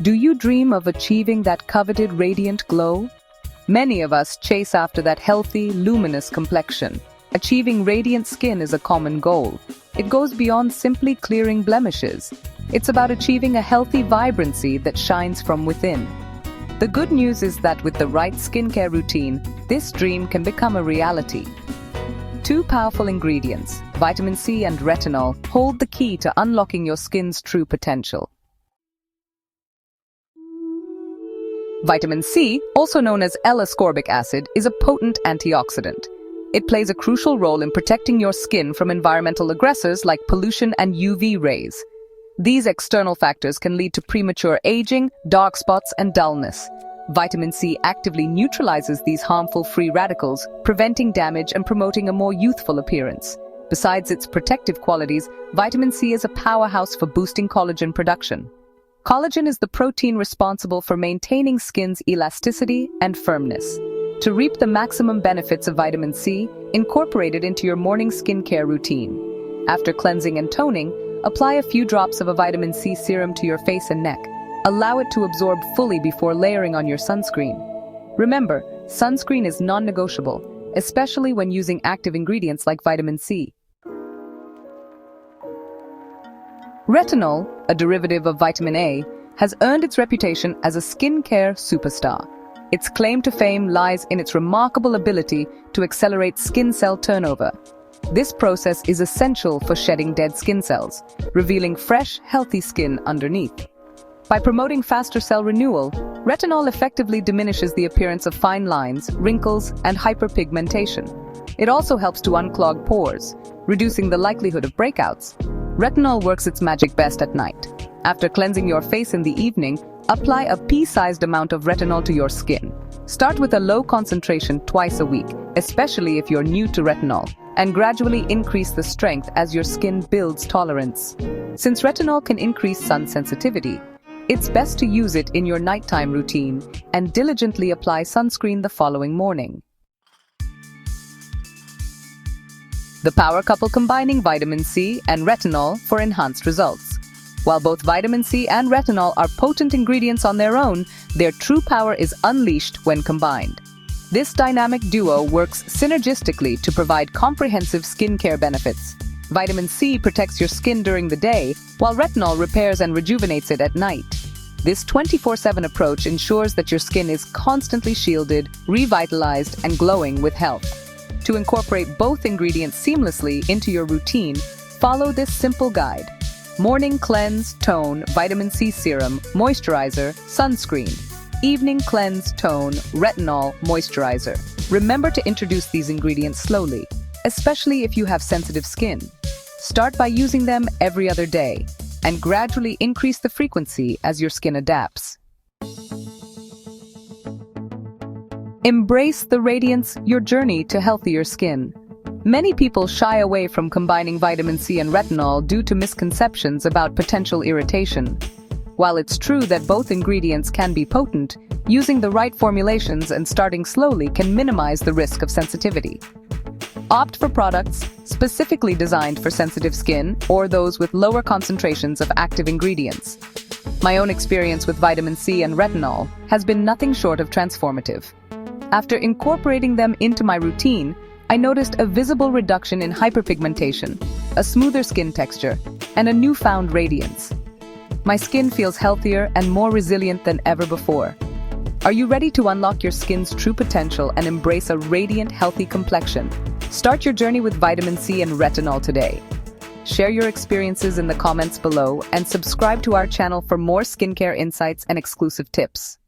Do you dream of achieving that coveted radiant glow? Many of us chase after that healthy, luminous complexion. Achieving radiant skin is a common goal. It goes beyond simply clearing blemishes. It's about achieving a healthy vibrancy that shines from within. The good news is that with the right skincare routine, this dream can become a reality. Two powerful ingredients, vitamin C and retinol, hold the key to unlocking your skin's true potential. Vitamin C, also known as L-ascorbic acid, is a potent antioxidant. It plays a crucial role in protecting your skin from environmental aggressors like pollution and UV rays. These external factors can lead to premature aging, dark spots, and dullness. Vitamin C actively neutralizes these harmful free radicals, preventing damage and promoting a more youthful appearance. Besides its protective qualities, vitamin C is a powerhouse for boosting collagen production. Collagen is the protein responsible for maintaining skin's elasticity and firmness. To reap the maximum benefits of vitamin C, incorporate it into your morning skincare routine. After cleansing and toning, apply a few drops of a vitamin C serum to your face and neck. Allow it to absorb fully before layering on your sunscreen. Remember, sunscreen is non-negotiable, especially when using active ingredients like vitamin C. Retinol, a derivative of vitamin A, has earned its reputation as a skincare superstar. Its claim to fame lies in its remarkable ability to accelerate skin cell turnover. This process is essential for shedding dead skin cells, revealing fresh, healthy skin underneath. By promoting faster cell renewal, retinol effectively diminishes the appearance of fine lines, wrinkles, and hyperpigmentation. It also helps to unclog pores, reducing the likelihood of breakouts. Retinol works its magic best at night. After cleansing your face in the evening, apply a pea-sized amount of retinol to your skin. Start with a low concentration twice a week, especially if you're new to retinol, and gradually increase the strength as your skin builds tolerance. Since retinol can increase sun sensitivity, it's best to use it in your nighttime routine and diligently apply sunscreen the following morning. The power couple combining vitamin C and retinol for enhanced results. While both vitamin C and retinol are potent ingredients on their own, their true power is unleashed when combined. This dynamic duo works synergistically to provide comprehensive skincare benefits. Vitamin C protects your skin during the day, while retinol repairs and rejuvenates it at night. This 24/7 approach ensures that your skin is constantly shielded, revitalized, and glowing with health. To incorporate both ingredients seamlessly into your routine, follow this simple guide. Morning cleanse, tone, vitamin C serum, moisturizer, sunscreen. Evening cleanse, tone, retinol, moisturizer. Remember to introduce these ingredients slowly, especially if you have sensitive skin. Start by using them every other day, and gradually increase the frequency as your skin adapts. Embrace the radiance, your journey to healthier skin. Many people shy away from combining vitamin C and retinol due to misconceptions about potential irritation. While it's true that both ingredients can be potent, using the right formulations and starting slowly can minimize the risk of sensitivity. Opt for products specifically designed for sensitive skin or those with lower concentrations of active ingredients. My own experience with vitamin C and retinol has been nothing short of transformative. After incorporating them into my routine, I noticed a visible reduction in hyperpigmentation, a smoother skin texture, and a newfound radiance. My skin feels healthier and more resilient than ever before. Are you ready to unlock your skin's true potential and embrace a radiant, healthy complexion? Start your journey with vitamin C and retinol today. Share your experiences in the comments below and subscribe to our channel for more skincare insights and exclusive tips.